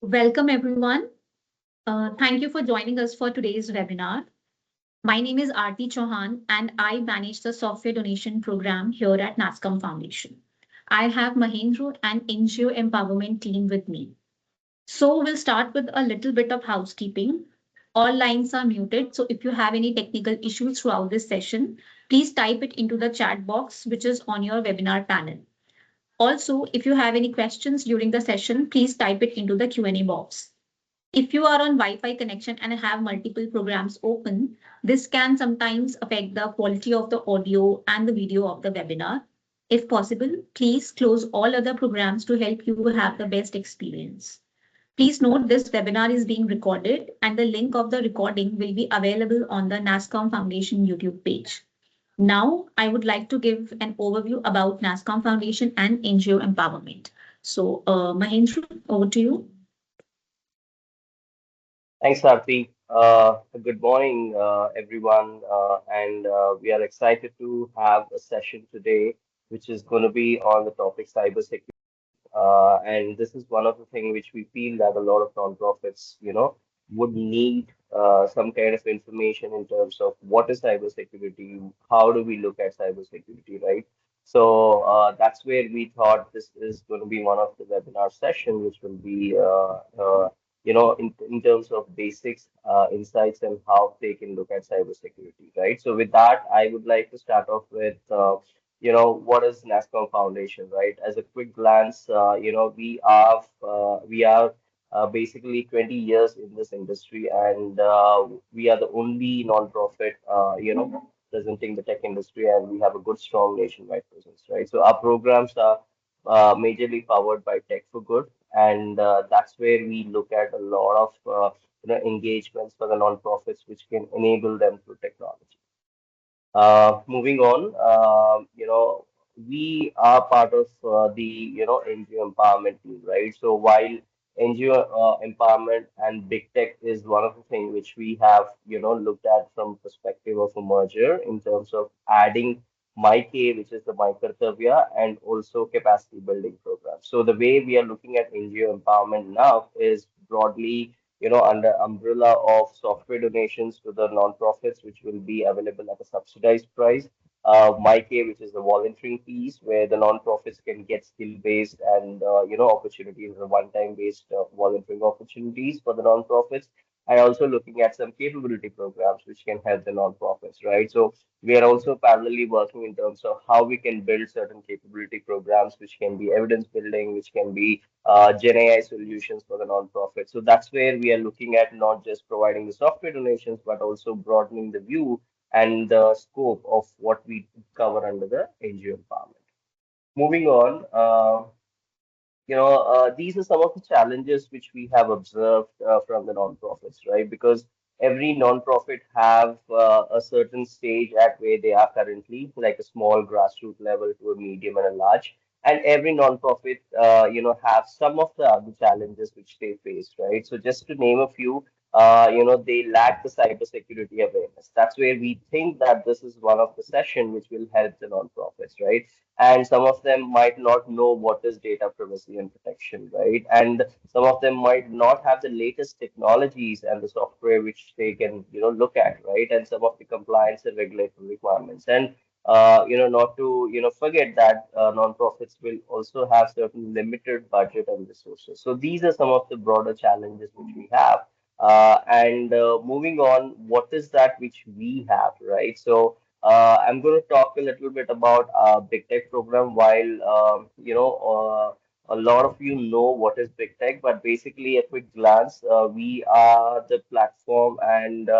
Welcome, everyone. Thank you for joining us for today's webinar. My name is Aarti Chauhan, and I manage the software donation program here at Nasscom Foundation. I have Mahendra and NGO empowerment team with me. So we'll start with a little bit of housekeeping. All lines are muted, so if you have any technical issues throughout this session, please type it into the chat box, which is on your webinar panel. Also, if you have any questions during the session, please type it into the Q&A box. If you are on Wi-Fi connection and have multiple programs open, this can sometimes affect the quality of the audio and the video of the webinar. If possible, please close all other programs to help you have the best experience. Please note this webinar is being recorded and the link of the recording will be available on the Nasscom Foundation YouTube page. Now, I would like to give an overview about Nasscom Foundation and NGO empowerment. So, Mahendra, over to you. Thanks, Aarti. Good morning, everyone. And we are excited to have a session today, which is going to be on the topic cybersecurity. And this is one of the things which we feel that a lot of nonprofits, would need some kind of information in terms of what is cybersecurity, how do we look at cybersecurity, right? So that's where we thought this is going to be one of the webinar session, which will be, in terms of basics, insights, and how they can look at cybersecurity, right? So with that, I would like to start off with what is Nasscom Foundation, right? As a quick glance, we are basically 20 years in this industry, and we are the only nonprofit, presenting the tech industry, and we have a good, strong nationwide presence, right? So our programs are majorly powered by Tech for Good, and that's where we look at a lot of engagements for the nonprofits, which can enable them through technology. Moving on, we are part of the NGO empowerment team, right? So while NGO empowerment and big tech is one of the things which we have looked at from perspective of a merger in terms of adding MyK, which is the My Kartavya, and also capacity building program. So the way we are looking at NGO empowerment now is broadly under umbrella of software donations to the nonprofits, which will be available at a subsidized price. MyK, which is the volunteering piece, where the nonprofits can get skill-based and opportunities, one-time based volunteering opportunities for the nonprofits, and also looking at some capability programs which can help the nonprofits, right? So we are also parallelly working in terms of how we can build certain capability programs, which can be evidence building, which can be Gen AI solutions for the nonprofit. So that's where we are looking at not just providing the software donations, but also broadening the view and the scope of what we cover under the NGO empowerment. Moving on, these are some of the challenges which we have observed from the nonprofits, right? Because every nonprofit have a certain stage at where they are currently, like a small grassroots level to a medium and a large. And every nonprofit, have some of the other challenges which they face, right? So just to name a few, they lack the cybersecurity awareness. That's where we think that this is one of the session which will help the nonprofits, right? And some of them might not know what is data privacy and protection, right? And some of them might not have the latest technologies and the software which they can look at, right? And some of the compliance and regulatory requirements, and not to forget that nonprofits will also have certain limited budget and resources. So these are some of the broader challenges which we have. And moving on, what is that which we have, right? So I'm going to talk a little bit about our Big Tech program. While a lot of you know what is Big Tech, but basically, a quick glance, we are the platform and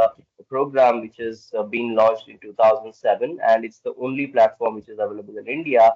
program which has been launched in 2007, and it's the only platform which is available in India,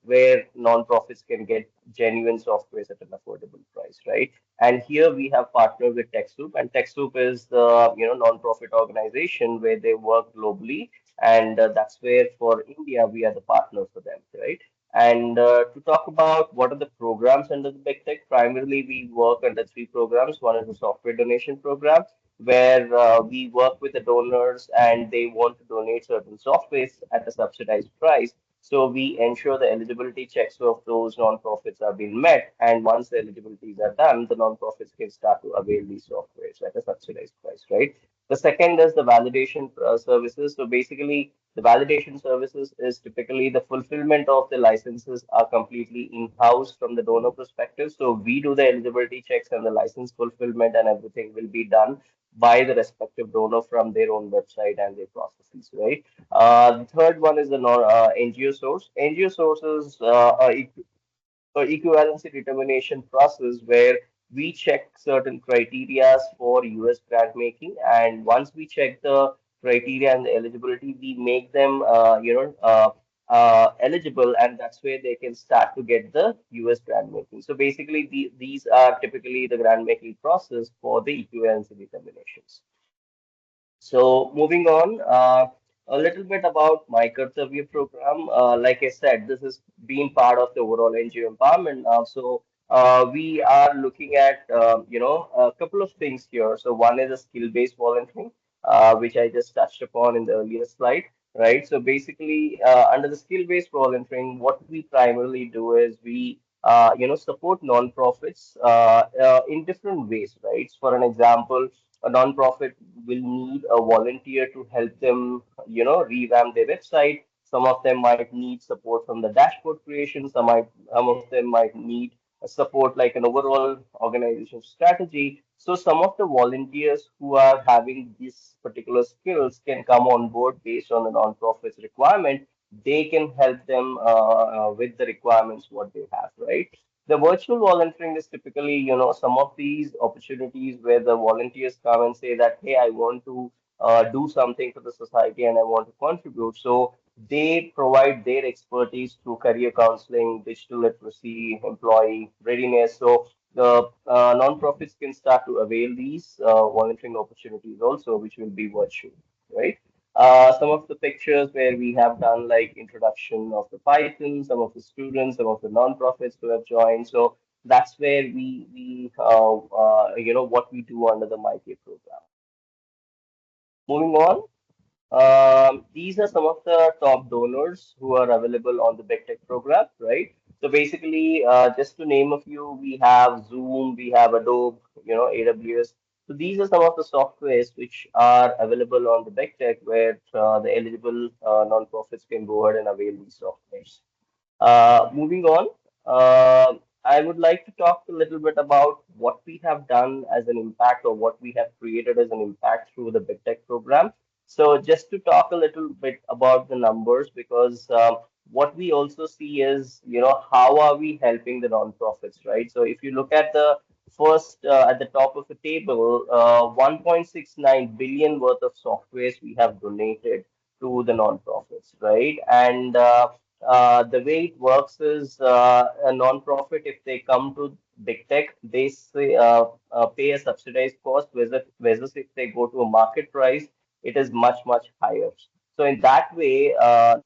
where nonprofits can get genuine software at an affordable price, right? And here we have partnered with TechSoup, and TechSoup is the nonprofit organization where they work globally, and that's where for India we are the partner for them, right? And to talk about what are the programs under the Big Tech, primarily we work under three programs. One is the software donation program, where we work with the donors and they want to donate certain softwares at a subsidized price. So we ensure the eligibility checks of those nonprofits are being met, and once the eligibilities are done, the nonprofits can start to avail these softwares at a subsidized price, right? The second is the validation services. So basically, the validation services is typically the fulfillment of the licenses are completely in-house from the donor perspective. So we do the eligibility checks and the license fulfillment and everything will be done by the respective donor from their own website and their processes, right? The third one is the NGO source. NGO sources equivalency determination process where we check certain criteria for US grant making, and once we check the criteria and the eligibility, we make them eligible, and that's where they can start to get the US grant making. So basically, these are typically the grant making process for the equivalency determinations. So moving on, a little bit about my Kartavya program. Like I said, this has been part of the overall NGO empowerment. We are looking at a couple of things here. So one is a skill-based volunteering, which I just touched upon in the earlier slide, right? So basically, under the skill-based volunteering, what we primarily do is we support nonprofits in different ways, right? For an example, a nonprofit will need a volunteer to help them, revamp their website. Some of them might need support from the dashboard creation. Some of them might need a support like an overall organization strategy. So some of the volunteers who are having these particular skills can come on board based on the nonprofit's requirement. They can help them with the requirements what they have, right? The virtual volunteering is typically, some of these opportunities where the volunteers come and say that, hey, I want to do something for the society and I want to contribute. So they provide their expertise through career counseling, digital literacy, employee readiness. So the nonprofits can start to avail these volunteering opportunities also, which will be virtual, right? Some of the pictures where we have done like introduction of the Python, some of the students, some of the nonprofits who have joined. So that's where what we do under the MyK program. Moving on, these are some of the top donors who are available on the Big Tech program, right? So basically, just to name a few, we have Zoom, we have Adobe, AWS. So these are some of the softwares which are available on the Big Tech where the eligible nonprofits can go ahead and avail these softwares. Moving on, I would like to talk a little bit about what we have done as an impact or what we have created as an impact through the Big Tech program. So just to talk a little bit about the numbers, because what we also see is, how are we helping the nonprofits, right? So if you look at the first at the top of the table, 1.69 billion worth of softwares we have donated to the nonprofits, right? And the way it works is a non-profit, if they come to big tech, they say, pay a subsidized cost, versus if they go to a market price, it is much, much higher. So in that way,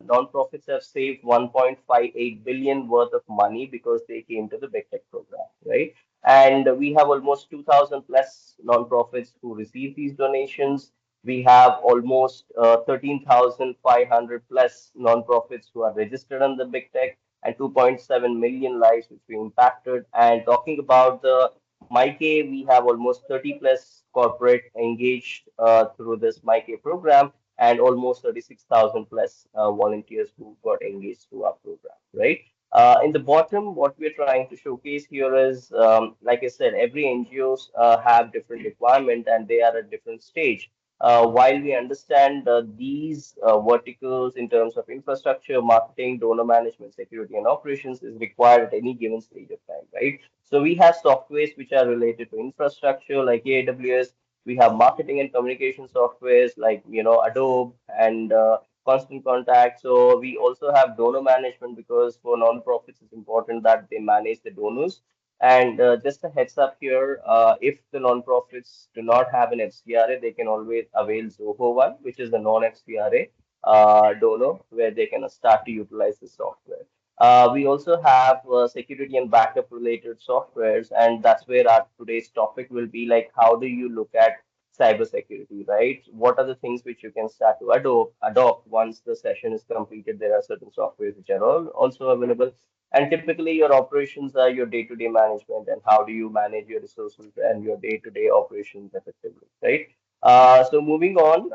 non-profits have saved 1.58 billion worth of money because they came to the big tech program, right? And we have almost 2,000 plus non-profits who receive these donations. We have almost 13,500 plus nonprofits who are registered on the big tech and 2.7 million lives which we impacted. And talking about the MyK, we have almost 30 plus corporate engaged through this MyK program and almost 36,000 plus volunteers who got engaged through our program, right? In the bottom, what we're trying to showcase here is, like I said, every NGOs have different requirement and they are at different stage. While we understand these verticals in terms of infrastructure, marketing, donor management, security, and operations is required at any given stage of time, right? So we have softwares which are related to infrastructure like AWS. We have marketing and communication softwares like Adobe and Constant Contact. So we also have donor management because for nonprofits it's important that they manage the donors. And just a heads up here, if the nonprofits do not have an FCRA, they can always avail Zoho One, which is a non-FCRA donor, where they can start to utilize the software. We also have security and backup related softwares, and that's where our today's topic will be like, how do you look at cybersecurity, right? What are the things which you can start to adopt once the session is completed? There are certain softwares which are also available. And typically, your operations are your day-to-day management, and how do you manage your resources and your day-to-day operations effectively, right? So moving on.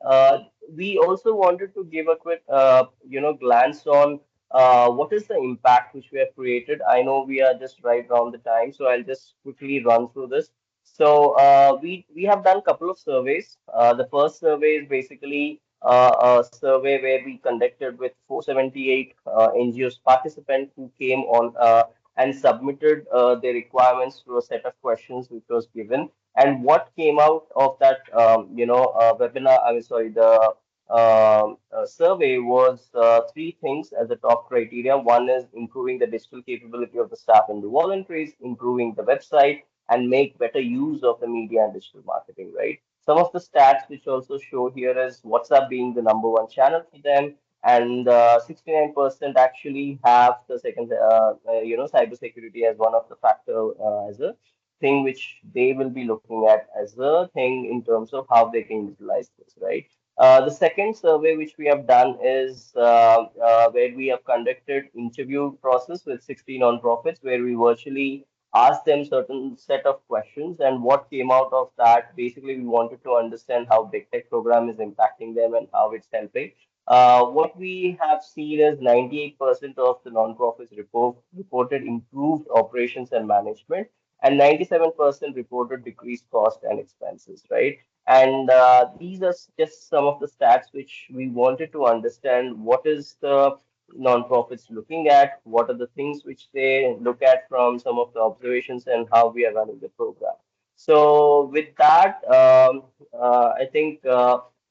Uh, we also wanted to give a quick, glance on what is the impact which we have created. I know we are just right around the time, so I'll just quickly run through this. So we have done a couple of surveys. The first survey is basically a survey where we conducted with 478 NGOs participants who came on and submitted their requirements through a set of questions which was given. And what came out of that, webinar, I mean, sorry, the survey was three things as the top criteria. One is improving the digital capability of the staff and the voluntaries, improving the website, and make better use of the media and digital marketing, right? Some of the stats which also show here is WhatsApp being the number one channel for them, and 69% actually have the second, cybersecurity as one of the factor as a thing which they will be looking at as a thing in terms of how they can utilize this, right? The second survey which we have done is where we have conducted interview process with 60 nonprofits where we virtually asked them certain set of questions, and what came out of that, basically we wanted to understand how big tech program is impacting them and how it's helping. What we have seen is 98% of the nonprofits reported improved operations and management, and 97% reported decreased cost and expenses, right? And these are just some of the stats which we wanted to understand what is the nonprofits looking at, what are the things which they look at from some of the observations, and how we are running the program. So with that, I think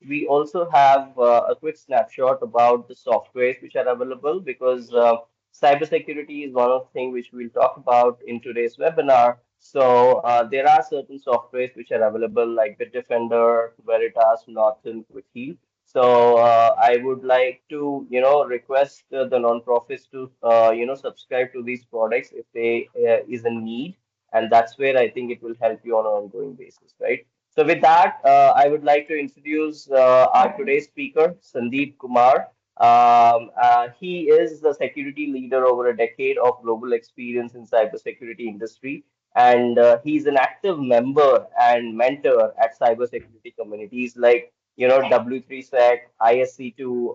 we also have a quick snapshot about the softwares which are available, because cybersecurity is one of the things which we'll talk about in today's webinar. So there are certain softwares which are available like Bitdefender, Veritas, Norton, QuickHeal. So I would like to, request the nonprofits to, subscribe to these products if they is a need, and that's where I think it will help you on an ongoing basis, right? So with that, I would like to introduce our today's speaker, Sandeep Kumar. He is the security leader over a decade of global experience in cybersecurity industry, and he's an active member and mentor at cybersecurity communities like W3SEC, ISC2,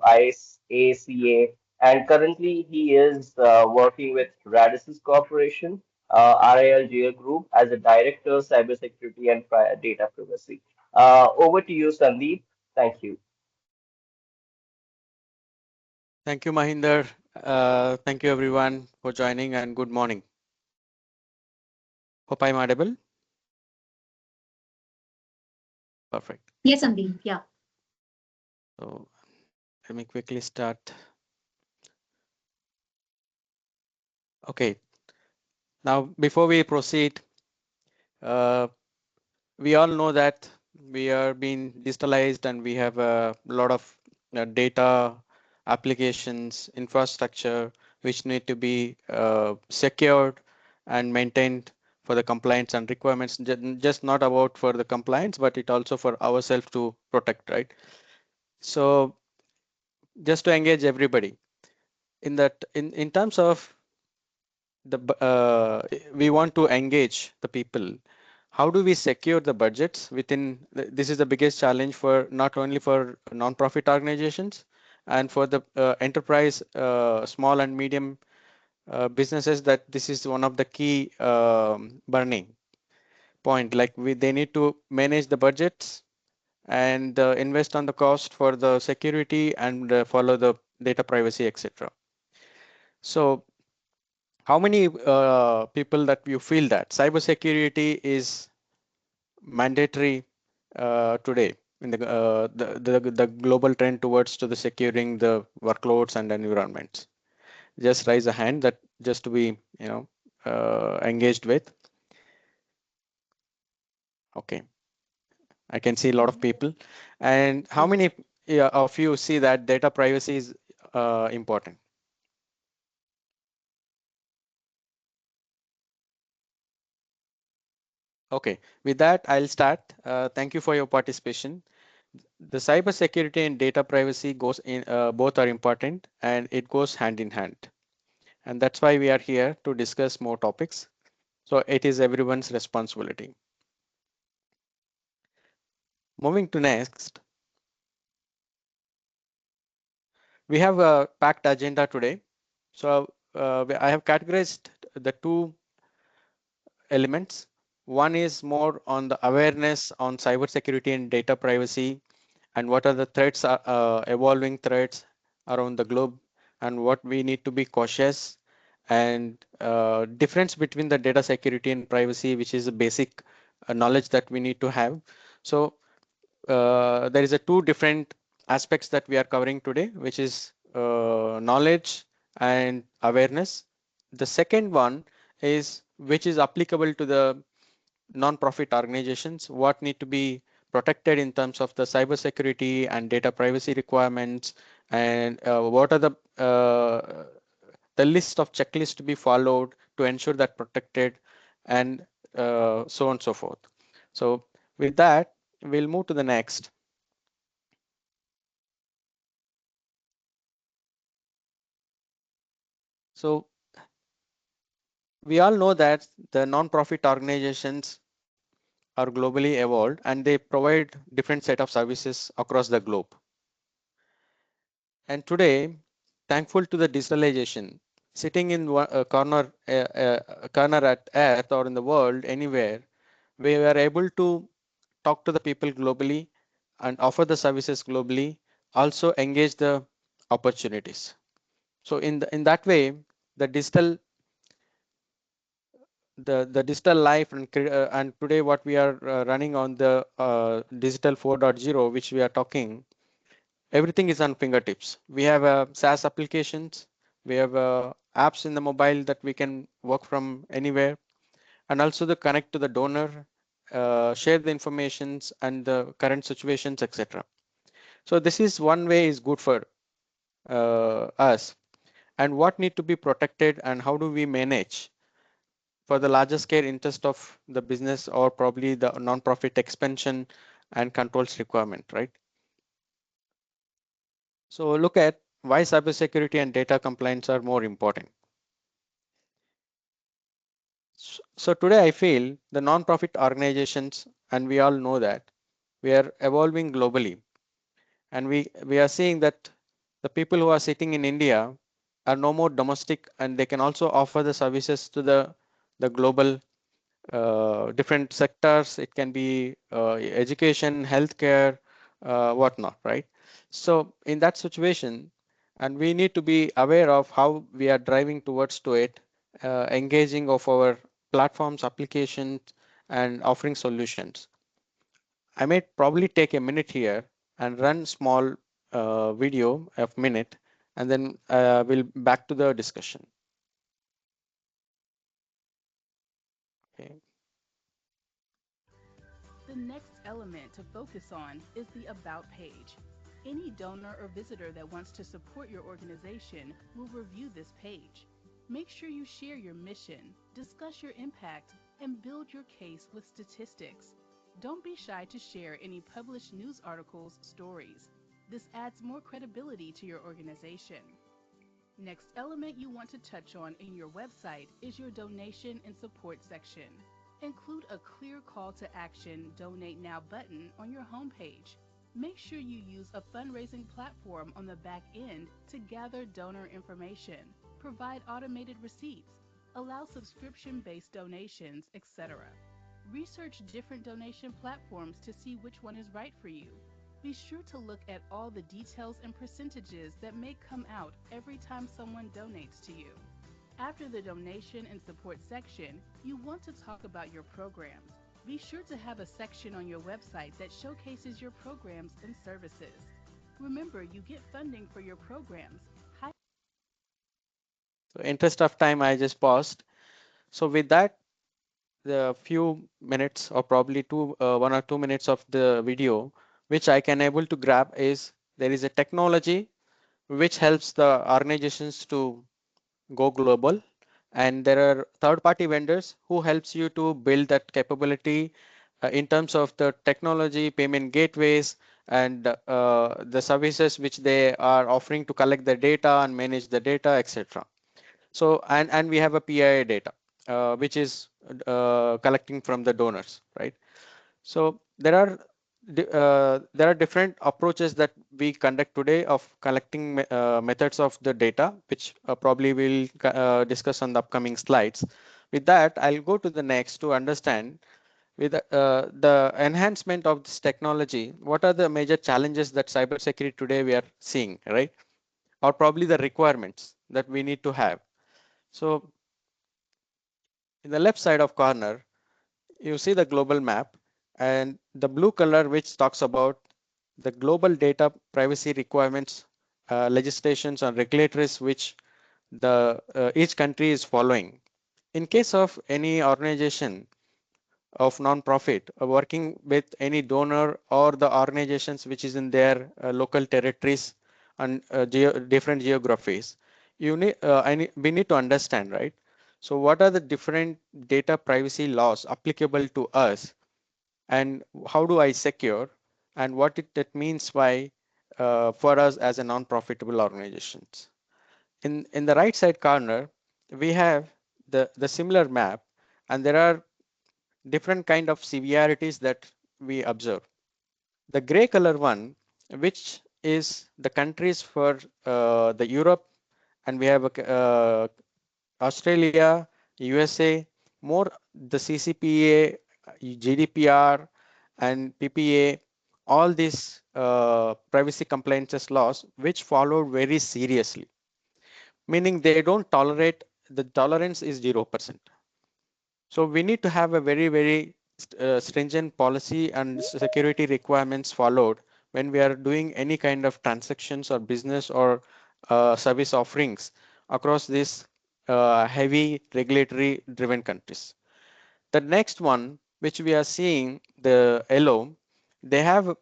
ISACA, and currently he is working with Radisys Corporation, RILGA Group as a director, cybersecurity and data privacy. Over to you, Sandeep. Thank you. Thank you, Mahinder. Thank you, everyone, for joining, and good morning. Hope I'm audible. Perfect. Yes, Sandeep. Yeah. So let me quickly start. Okay. Now, before we proceed, uh, we all know that we are being digitalized and we have a lot of data, applications, infrastructure, which need to be secured and maintained for the compliance and requirements, just not about for the compliance, but it also for ourselves to protect, right? So just to engage everybody in that, in terms of the we want to engage the people. How do we secure the budgets within this is the biggest challenge for not only for non-profit organizations and for the enterprise, small and medium businesses, that this is one of the key burning point. Like they need to manage the budgets and invest on the cost for the security and follow the data privacy, etc. So how many people that you feel that cybersecurity is mandatory today in the global trend towards to the securing the workloads and environments? Just raise a hand that just to be engaged with. Okay, I can see a lot of people. And how many of you see that data privacy is important? Okay, with that, I'll start. Thank you for your participation. The cybersecurity and data privacy goes in, both are important and it goes hand in hand. And that's why we are here to discuss more topics. So it is everyone's responsibility. Moving to next, we have a packed agenda today. So I have categorized the two elements. One is more on the awareness on cybersecurity and data privacy and what are the threats, evolving threats around the globe and what we need to be cautious and difference between the data security and privacy, which is a basic knowledge that we need to have. So there is a two different aspects that we are covering today, which is knowledge and awareness. The second one is which is applicable to the non-profit organizations, what need to be protected in terms of the cybersecurity and data privacy requirements, and what are the list of checklists to be followed to ensure that protected, and so on and so forth. So with that, we'll move to the next. So we all know that the non-profit organizations are globally evolved and they provide different set of services across the globe. And today, thankful to the digitalization, sitting in a corner at Earth or in the world anywhere, we were able to talk to the people globally and offer the services globally, also engage the opportunities. So in that way, the digital the digital life and today what we are running on the digital 4.0, which we are talking, everything is on fingertips. We have SaaS applications, we have apps in the mobile that we can work from anywhere, and also the connect to the donor, share the informations and the current situations, etc. So this is one way is good for us. And what need to be protected and how do we manage for the larger scale interest of the business or probably the non-profit expansion and controls requirement, right? So look at why cybersecurity and data compliance are more important. So today I feel the non-profit organizations, and we all know that we are evolving globally, and we are seeing that the people who are sitting in India are no more domestic, and they can also offer the services to the global different sectors. It can be education, healthcare, whatnot, right? So in that situation, and we need to be aware of how we are driving towards to it, engaging of our platforms, applications, and offering solutions. I may probably take a minute here and run small video of minute, and then we'll back to the discussion. Okay. The next element to focus on is the About page. Any donor or visitor that wants to support your organization will review this page. Make sure you share your mission, discuss your impact, and build your case with statistics. Don't be shy to share any published news articles, stories. This adds more credibility to your organization. Next element you want to touch on in your website is your donation and support section. Include a clear call to action Donate Now button on your homepage. Make sure you use a fundraising platform on the back end to gather donor information, provide automated receipts, allow subscription-based donations, etc. Research different donation platforms to see which one is right for you. Be sure to look at all the details and percentages that may come out every time someone donates to you. After the donation and support section, you want to talk about your programs. Be sure to have a section on your website that showcases your programs and services. Remember, you get funding for your programs. So interest of time, I just paused. So with that, the few minutes or probably 1 or 2 minutes of the video, which I can able to grab is there is a technology which helps the organizations to go global, and there are third-party vendors who helps you to build that capability in terms of the technology, payment gateways, and the services which they are offering to collect the data and manage the data, etc. So and we have a PII data which is collecting from the donors, right? So there are different approaches that we conduct today of collecting methods of the data, which probably we'll discuss on the upcoming slides. With that, I'll go to the next to understand with the enhancement of this technology, what are the major challenges that cybersecurity today we are seeing, right? Or probably the requirements that we need to have. So in the left side of corner, you see the global map, and the blue color which talks about the global data privacy requirements, legislations and regulatories which the each country is following. In case of any organization of non-profit working with any donor or the organizations which is in their local territories and different geographies, we need to understand, right? So what are the different data privacy laws applicable to us, and how do I secure, and what it means by for us as a non-profitable organizations. In the right side corner, we have the similar map, and there are different kind of severities that we observe. The gray color one, which is the countries for the Europe, and we have Australia, USA, more the CCPA, GDPR, and PPA, all these privacy compliances laws, which followed very seriously, meaning they don't tolerate, the tolerance is 0%. So we need to have a very stringent policy and security requirements followed when we are doing any kind of transactions or business or service offerings across these heavy regulatory driven countries. The next one, which we are seeing, the yellow, they have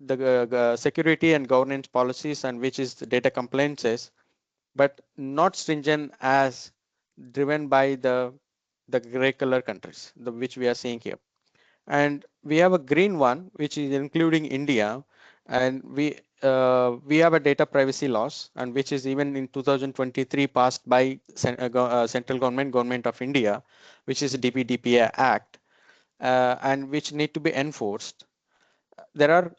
the security and governance policies, and which is the data compliances, but not stringent as driven by the gray color countries, which we are seeing here. And we have a green one, which is including India, and we have a data privacy laws, and which is even in 2023 passed by central government of India, which is DPDPA Act, and which need to be enforced. There are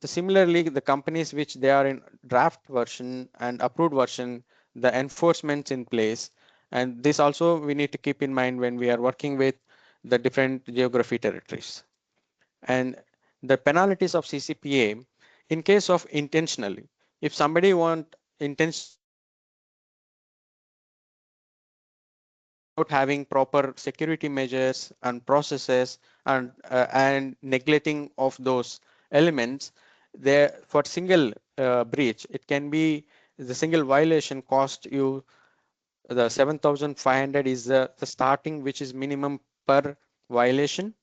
similarly the companies which they are in draft version and approved version, the enforcements in place, and this also we need to keep in mind when we are working with the different geography territories. And the penalties of CCPA in case of intentionally, if somebody want intentionally without having proper security measures and processes, and neglecting of those elements, there for single breach, it can be the single violation cost you the 7,500 is the starting, which is minimum per violation,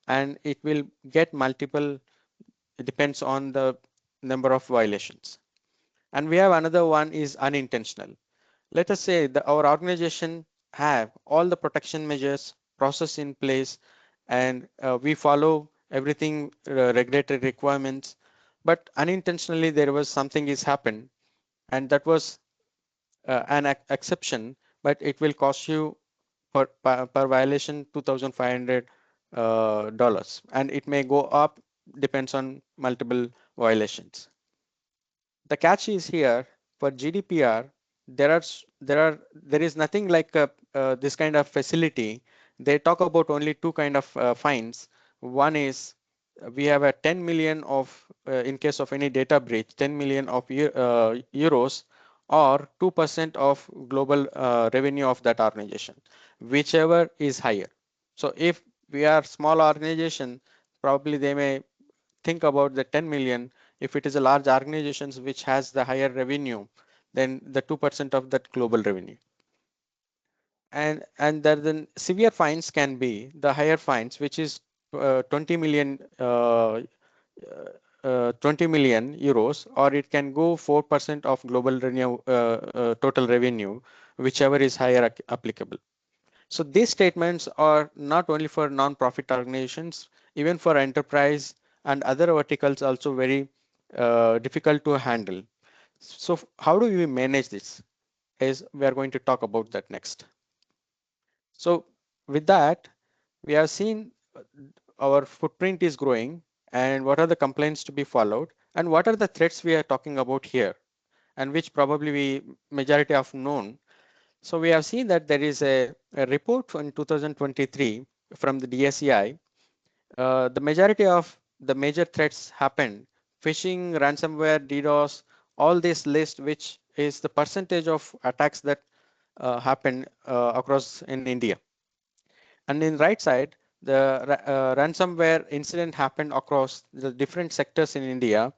and it will get multiple, it depends on the number of violations. And we have another one is unintentional. Let us say that our organization have all the protection measures process in place, and we follow everything regulatory requirements, but unintentionally there was something is happened, and that was an exception, but it will cost you per violation $2,500, and it may go up, depends on multiple violations. The catch is here for GDPR, there is nothing like this kind of facility. They talk about only two kind of fines. One is we have a 10 million of in case of any data breach, 10 million of euros, or 2% of global revenue of that organization, whichever is higher. So if we are small organization, probably they may think about the 10 million. If it is a large organization which has the higher revenue, then the 2% of that global revenue. And then severe fines can be the higher fines, which is 20 million 20 million euros, or it can go 4% of global revenue, total revenue, whichever is higher applicable. So these statements are not only for non-profit organizations, even for enterprise and other verticals also very difficult to handle. So how do we manage this? Is we are going to talk about that next. So with that, we have seen our footprint is growing and what are the complaints to be followed and what are the threats we are talking about here and which probably we majority of known. So we have seen that there is a report in 2023 from the DSEI. The majority of the major threats happened phishing, ransomware, DDoS, all this list, which is the percentage of attacks that happen across in India. And in right side, the ransomware incident happened across the different sectors in India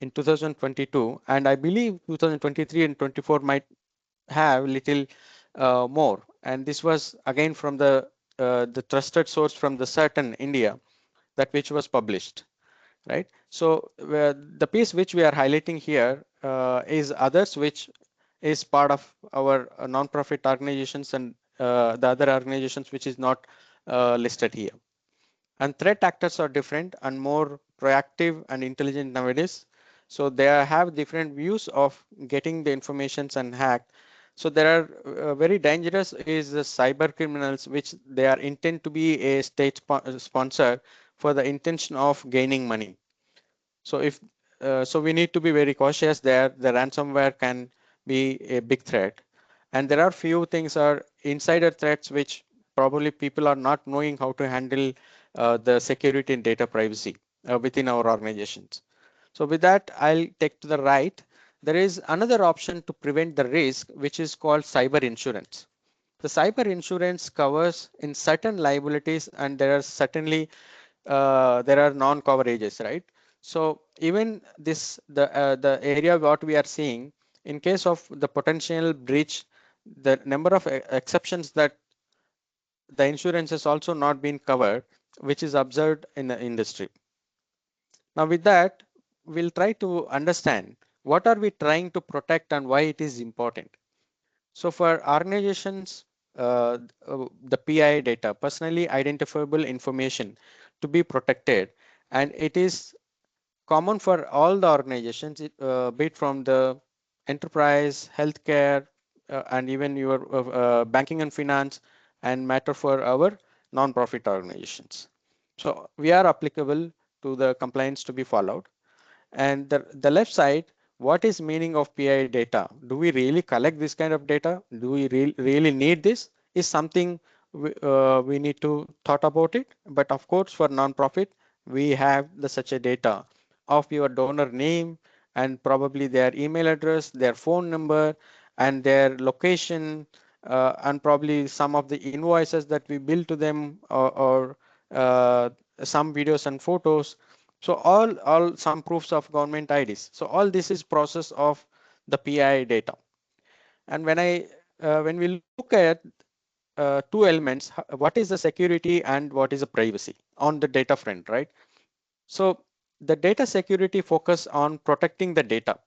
in 2022, and I believe 2023 and 24 might have little more. And this was again from the trusted source from the certain India that which was published, right? So the piece which we are highlighting here is others, which is part of our non-profit organizations and the other organizations which is not listed here. And threat actors are different and more proactive and intelligent nowadays. So they have different views of getting the informations and hacked. So there are very dangerous is the cyber criminals, which they are intend to be a state sponsor for the intention of gaining money. So if so we need to be very cautious there. The ransomware can be a big threat. And there are few things are insider threats which probably people are not knowing how to handle the security and data privacy within our organizations. So with that, I'll take to the right. There is another option to prevent the risk, which is called cyber insurance. The cyber insurance covers in certain liabilities, and there are certainly there are non-coverages, right? So even this the area what we are seeing in case of the potential breach, the number of exceptions that the insurance has also not been covered, which is observed in the industry. Now with that, we'll try to understand what are we trying to protect and why it is important. So for organizations, the PI data, personally identifiable information, to be protected, and it is common for all the organizations, be it from the enterprise, healthcare, and even your banking and finance, and matter for our non-profit organizations. So we are applicable to the compliance to be followed. And the left side, what is meaning of PI data? Do we really collect this kind of data? Do we really need this? Is something we need to thought about it. But of course, for nonprofit, we have the such a data of your donor name and probably their email address, their phone number, and their location, and probably some of the invoices that we bill to them, or some videos and photos. So all some proofs of government IDs. So all this is process of the PI data. And when we look at two elements, what is the security and what is the privacy on the data front, right? So the data security focus on protecting the data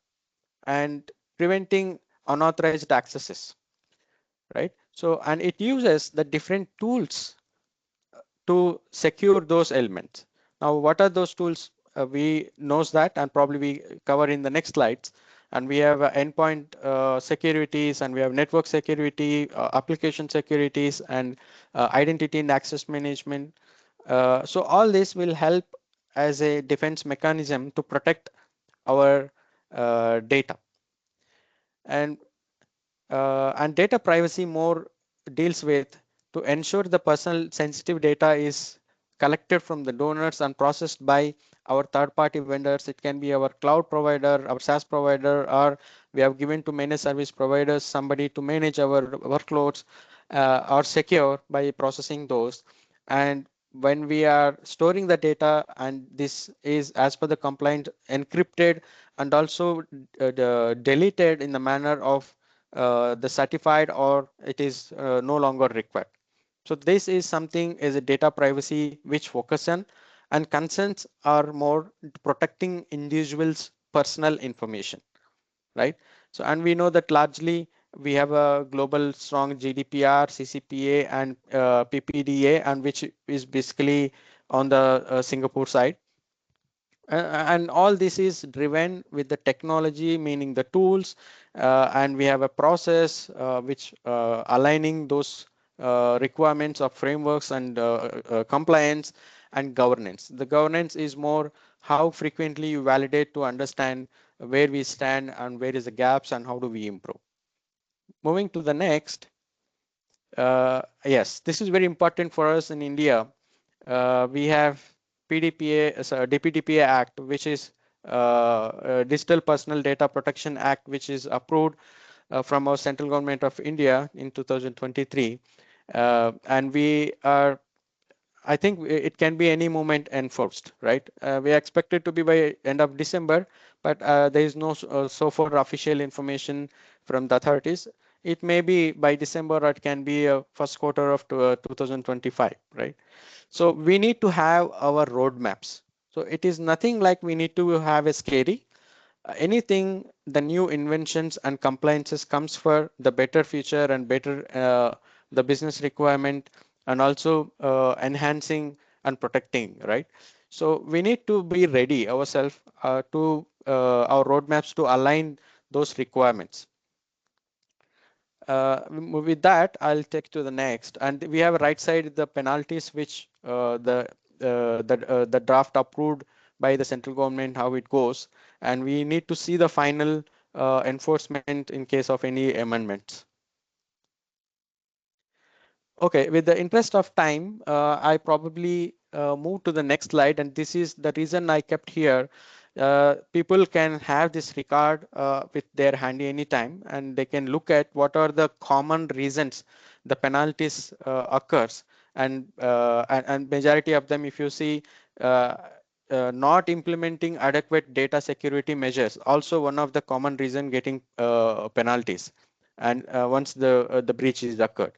and preventing unauthorized accesses, right? So and it uses the different tools to secure those elements. Now, what are those tools? We knows that, and probably we cover in the next slides. And we have endpoint securities, and we have network security, application securities, and identity and access management. So all this will help as a defense mechanism to protect our data. And data privacy more deals with to ensure the personal sensitive data is collected from the donors and processed by our third party vendors. It can be our cloud provider, our SaaS provider, or we have given to managed service providers somebody to manage our workloads, or secure by processing those. And when we are storing the data, and this is as per the compliant encrypted and also deleted in the manner of the certified, or it is no longer required. So this is something is a data privacy which focus on, and concerns are more protecting individuals' personal information, right? So and we know that largely We have a global strong GDPR, CCPA, and PPDA, and which is basically on the Singapore side. And all this is driven with the technology, meaning the tools, and we have a process which aligning those requirements of frameworks and compliance and governance. The governance is more how frequently you validate to understand where we stand and where is the gaps and how do we improve. Moving to the next, yes, this is very important for us in India. We have PDPA, DPDPA Act, which is Digital Personal Data Protection Act, which is approved from our central government of India in 2023. And we are, I think it can be any moment enforced, right? We are expected to be by end of December, but there is no so far official information from the authorities. It may be by December, or it can be first quarter of 2025, right? So we need to have our roadmaps. So it is nothing like we need to have a scary. Anything, the new inventions and compliances comes for the better future and better the business requirement, and also enhancing and protecting, right? So we need to be ready ourselves to our roadmaps to align those requirements. With that, I'll take to the next, and we have right side the penalties which the draft approved by the central government, how it goes, and we need to see the final enforcement in case of any amendments. Okay, with the interest of time, I probably move to the next slide, and this is the reason I kept here. People can have this record with their handy anytime, and they can look at what are the common reasons the penalties occurs, and majority of them, if you see, uh, not implementing adequate data security measures, also one of the common reason getting penalties, and once the breach is occurred.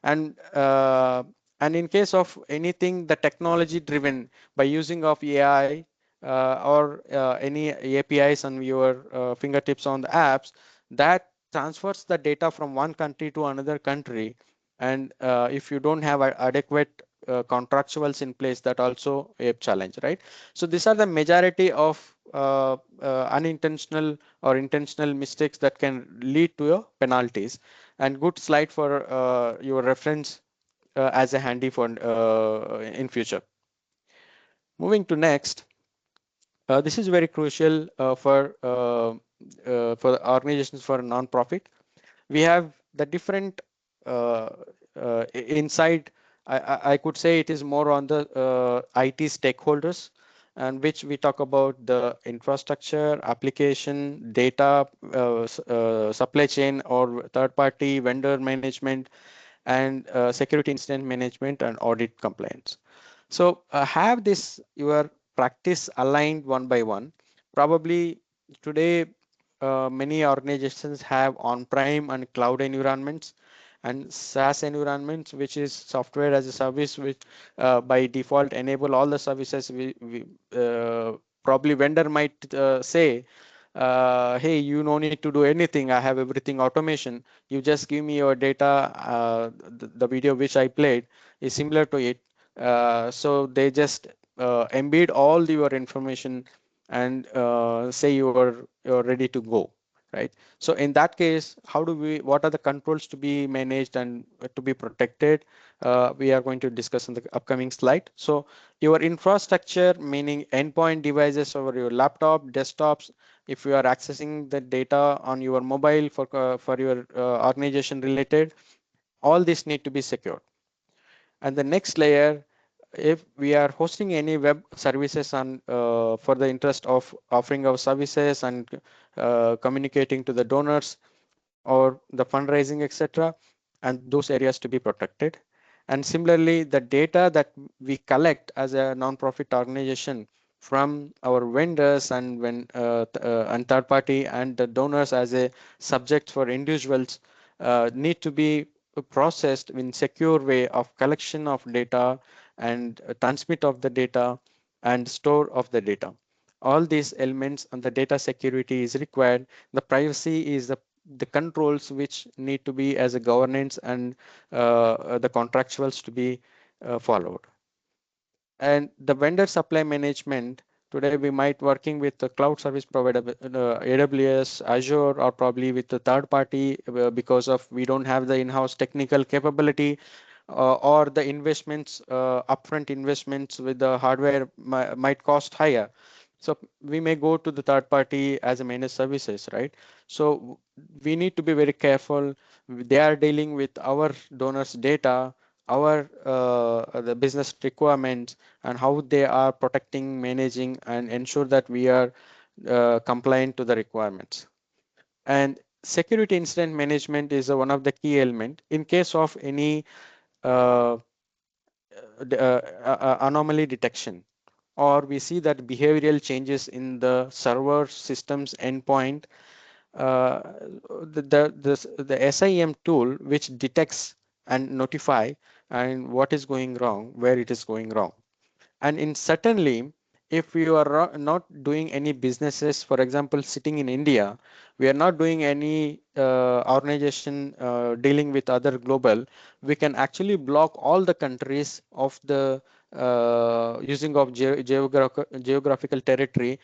And uh, and in case of anything the technology driven by using of AI or any APIs on your fingertips on the apps, that transfers the data from one country to another country, and if you don't have adequate contractuals in place, that also a challenge, right? So these are the majority of unintentional or intentional mistakes that can lead to penalties, and good slide for your reference as a handy for in future. Moving to next, this is very crucial for organizations for a non-profit. We have the different inside. I could say it is more on the IT stakeholders, and which we talk about the infrastructure, application, data, supply chain or third-party vendor management, and security incident management and audit compliance. So have this your practice aligned one by one. Probably today many organizations have on-prem and cloud environments and SaaS environments, which is software as a service, which by default enable all the services. Probably vendor might say, hey, you no need to do anything. I have everything automation. You just give me your data. The video which I played is similar to it. So they just embed all your information and say you're ready to go, right? So in that case, how do we, what are the controls to be managed and to be protected? We are going to discuss in the upcoming slide. So your infrastructure, meaning endpoint devices over your laptop, desktops, if you are accessing the data on your mobile for your organization related, all this need to be secure. And the next layer, if we are hosting any web services on for the interest of offering our services and communicating to the donors or the fundraising, etc., and those areas to be protected. And similarly, the data that we collect as a non-profit organization from our vendors and and third party and the donors as a subject for individuals need to be processed in secure way of collection of data and transmit of the data and store of the data. All these elements and the data security is required. The privacy is the the controls which need to be as a governance and the contractuals to be followed. And the vendor supply management, today we might working with the cloud service provider, AWS, Azure, or probably with the third party because of we don't have the in-house technical capability, or the investments, upfront investments with the hardware might cost higher. So we may go to the third party as a managed services, right? So we need to be very careful. They are dealing with our donors' data, our the business requirements, and how they are protecting, managing, and ensure that we are compliant to the requirements. And security incident management is one of the key element in case of any uh, anomaly detection, or we see that behavioral changes in the server systems endpoint. uh, the SIM tool which detects and notify and what is going wrong, where it is going wrong. And in certainly, if you are not doing any businesses, for example, sitting in India, we are not doing any organization dealing with other global, we can actually block all the countries of the using of geographical territory,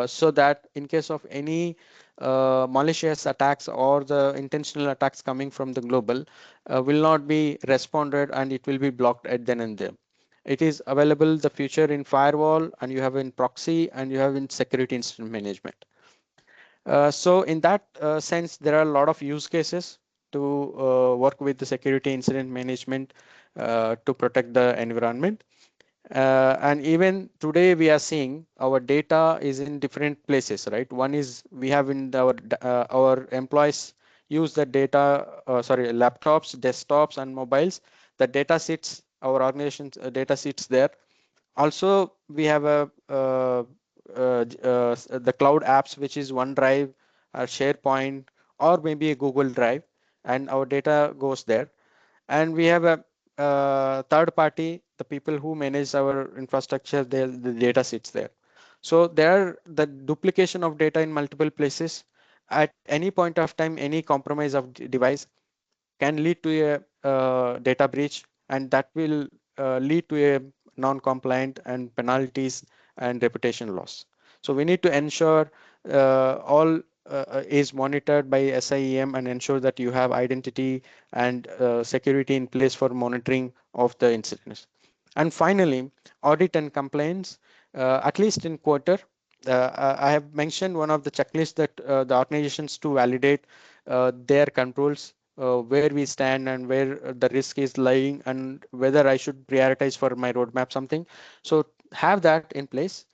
so that in case of any malicious attacks or the intentional attacks coming from the global will not be responded, and it will be blocked at then and there. It is available the feature in firewall, and you have in proxy, and you have in security incident management. So in that sense, there are a lot of use cases to work with the security incident management to protect the environment. And even today we are seeing our data is in different places, right? One is we have in our employees use the data, sorry, laptops, desktops, and mobiles. The data sits, our organization's data sits there. Also, we have the cloud apps, which is OneDrive, or SharePoint, or maybe a Google Drive, and our data goes there. And we have a third party, the people who manage our infrastructure, the data sits there. So there are the duplication of data in multiple places. At any point of time, any compromise of device can lead to a data breach, and that will lead to a non-compliant and penalties and reputation loss. So we need to ensure all is monitored by SIEM, and ensure that you have identity and security in place for monitoring of the incidents. And finally, audit and compliance, at least in quarter. I have mentioned one of the checklists that the organizations to validate their controls, where we stand and where the risk is lying, and whether I should prioritize for my roadmap something. So have that in place,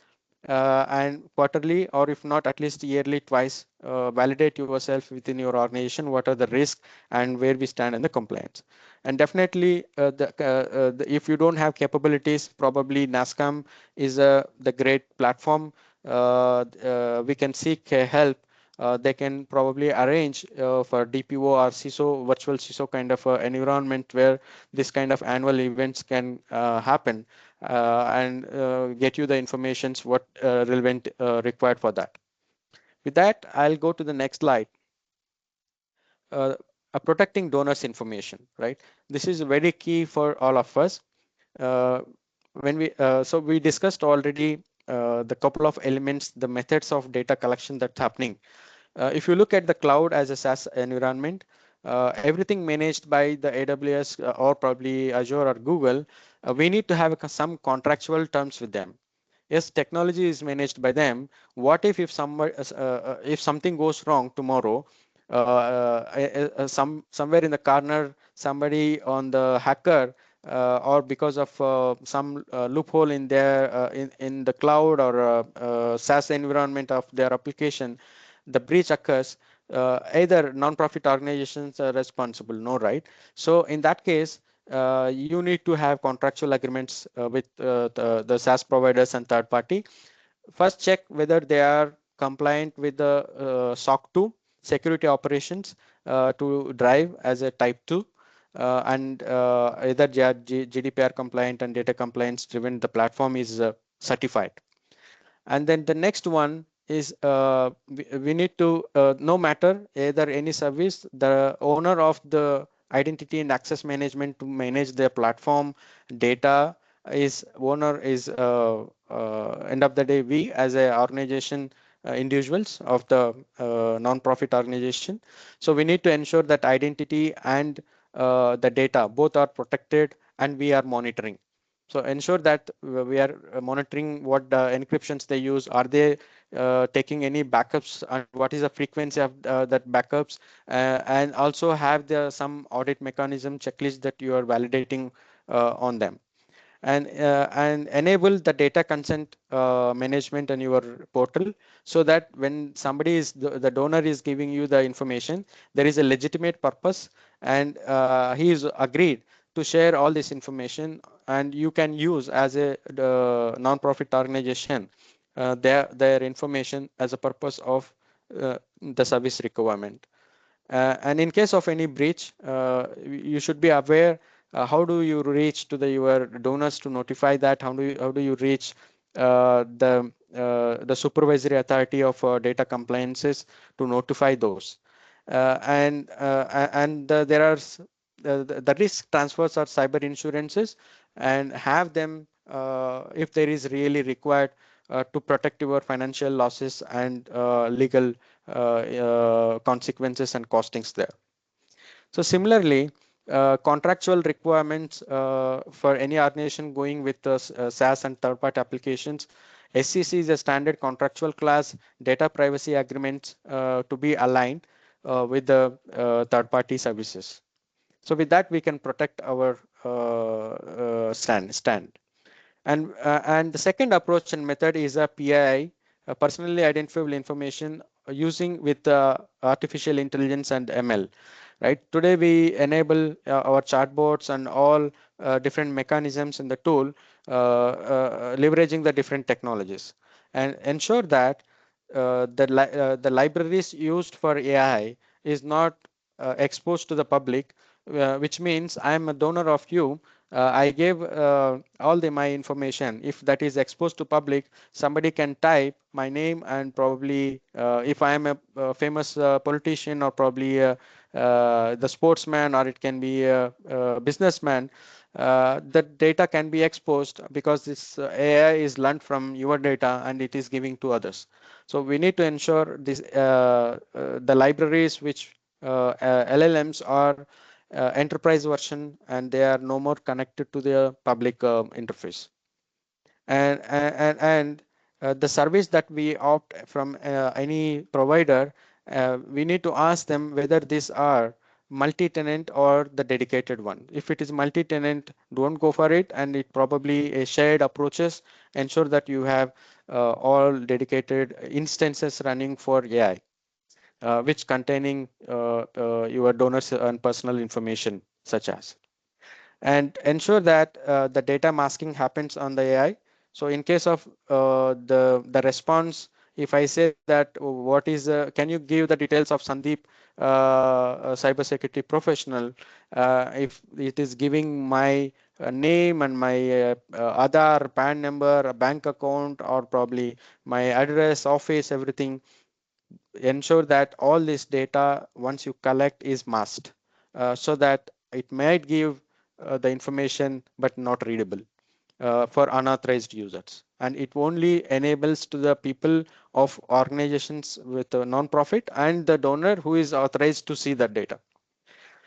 and quarterly, or if not at least yearly twice, validate yourself within your organization what are the risks and where we stand in the compliance. And definitely if you don't have capabilities, probably Nasscom is the great platform. We can seek help. They can probably arrange for DPO or CISO, virtual CISO kind of environment, where this kind of annual events can happen, and get you the informations what relevant required for that. With that, I'll go to the next slide. uh, Protecting donors information, right? This is very key for all of us. uh, when we So we discussed already the couple of elements, the methods of data collection that's happening. If you look at the cloud as a SaaS environment, everything managed by the AWS or probably Azure or Google, we need to have some contractual terms with them. Yes, technology is managed by them. What if if something goes wrong tomorrow, somewhere in the corner, somebody on the hacker, or because of some loophole in their in the cloud or SaaS environment of their application, the breach occurs, either non-profit organizations are responsible, no, right? So in that case, you need to have contractual agreements with the SaaS providers and third party. First, check whether they are compliant with the SOC 2 security operations to drive as a type 2, and either they are GDPR compliant and data compliance driven, the platform is certified. And then the next one, is we need to no matter either any service, the owner of the identity and access management to manage their platform data is owner is end of the day we as a organization, individuals of the non-profit organization. So we need to ensure that identity and the data both are protected and we are monitoring. So ensure that we are monitoring what encryptions they use. Are they taking any backups, and what is the frequency of that backups, and also have the some audit mechanism checklist that you are validating on them, and enable the data consent management on your portal, so that when somebody is the donor is giving you the information, there is a legitimate purpose, and he is agreed to share all this information, and you can use as a non-profit organization their information as a purpose of the service requirement. And in case of any breach, you should be aware how do you reach to the your donors to notify that, how do you reach the supervisory authority of data compliances to notify those, and there are the risk transfers or cyber insurances, and have them if there is really required to protect your financial losses and legal consequences and costings there. So similarly, contractual requirements for any organization going with the SaaS and third-party applications, SCC is a standard contractual class, data privacy agreements to be aligned with the third-party services. So with that, we can protect our stand. And the second approach and method is a PII, personally identifiable information using with artificial intelligence and ML. Right. Today we enable our chatbots and all different mechanisms in the tool, leveraging the different technologies, and ensure that the libraries used for AI is not exposed to the public, which means I am a donor of you. I gave all my information. If that is exposed to public, somebody can type my name, and probably if I am a famous politician, or probably the sportsman, or it can be a businessman, the data can be exposed because this AI is learned from your data and it is giving to others. So we need to ensure this the libraries which LLMs are enterprise version, and they are no more connected to the public interface. And the service that we opt from any provider, we need to ask them whether these are multi-tenant or the dedicated one. If it is multi-tenant, don't go for it, and it probably a shared approaches. Ensure that you have all dedicated instances running for AI, which containing your donors and personal information such as, and ensure that the data masking happens on the AI. So in case of the response, if I say that what is can you give the details of Sandeep, a cybersecurity professional, if it is giving my name and my Aadhaar, PAN number, a bank account, or probably my address, office, everything, ensure that all this data once you collect is masked, so that it might give the information but not readable for unauthorized users, and it only enables to the people of organizations with a non-profit and the donor who is authorized to see that data.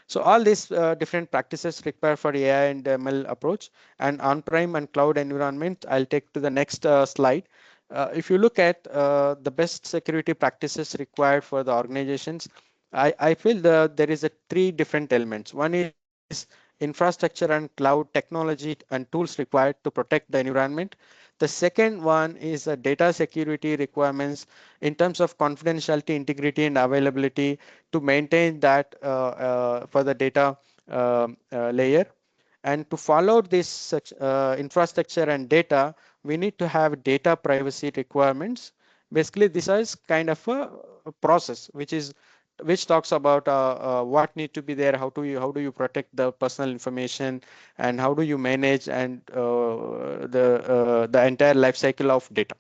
So all these different practices require for AI and ML approach, and on-prem and cloud environment. I'll take to the next slide. If you look at the best security practices required for the organizations, I feel there is a three different elements. One is infrastructure and cloud technology and tools required to protect the environment. The second one is data security requirements in terms of confidentiality, integrity, and availability to maintain that for the data layer. And to follow this such infrastructure and data, we need to have data privacy requirements. Basically, this is kind of a process which talks about what need to be there, how do you protect the personal information, and how do you manage and the entire life cycle of data.